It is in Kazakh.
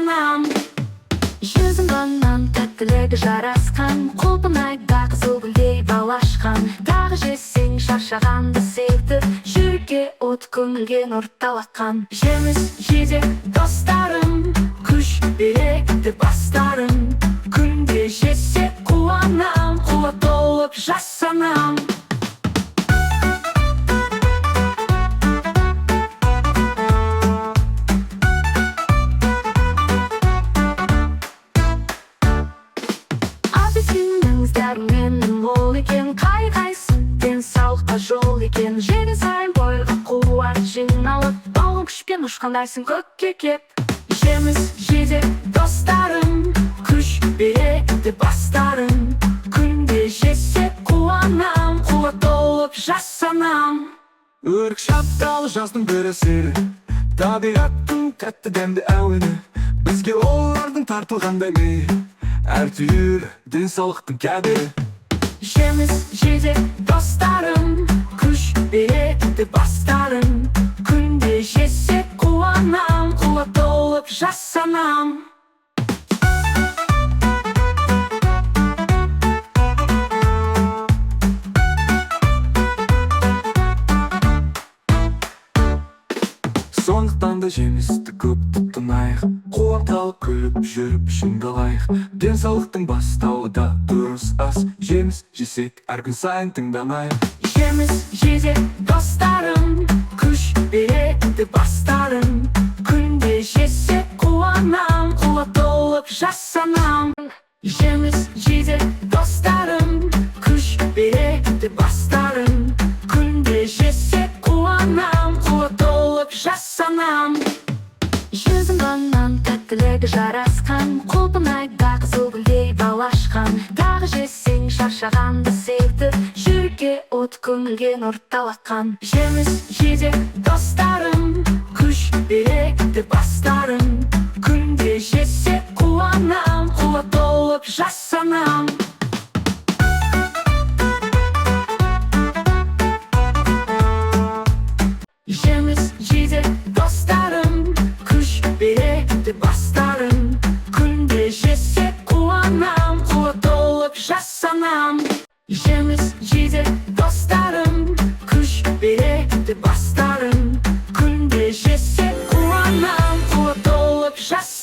жасанам. Жүзіңнен тәттілігі жарасқан, құлпынайда қызыл гүлдей бал ашқан. Дағы жесең шаршағанды sevdir, жүрекке от көңілге нұр талатқан. Жеміс жидек достарым, күш береді бастарым. Күнде жесе қуанам, қуат толып жасанам. Дәрменің мол екен, қай-қайсын денсаулыққа жол екен. Жеген сайын бойға қуат жиналып, бауыр күшпен ұшқандайсың көкке кеп. Жеміс жидек достарым, күш береді бастарым. Күнде жесе қуанам, қуат толып жасанам. Өрік шапталы жаздың бір әсері, табиғаттың тәтті дәмді әуені. Бізге олардың тартылғандай мейірі, әр түйір денсаулықтың кәдері. Жеміс жидек достарым, күш береді бастарым. Күнде жесе қуанам, қуат толып жасанам. Сондықтан да жемісті көп тұтынайық, қуанталып күліп жүріп шыңдалайық. Денсаулықтың бастауы да дұрыс ас, жеміс жесек әр күн сайын тыңданайық. Жеміс жидек достарым, күш береді бастарым. Күнде жесе қуанам, қуат толып жасанам. Жеміс жидек достарым, күш береді бастарым. Күнде жесе қуанам, қуат толып жасанам. Жүзіңнен тәттілігі жарасқан, құлпынайда қызыл гүлдей бал ашқан. Дағы жесең шаршағанды sevdir, жүрекке от көңілге нұр талатқан. Жеміс жидек достарым, күш береді бастарым. Күнде жесе қуанам, қуат толып жасанам. Жеміс жидек достарым, күш береді бастарым. Күнде жесе қуанам, қуат толып жасанам. Жеміс жидек достарым, күш береді бастарым. Күнде жесе қуанам, қуат толып жасанам.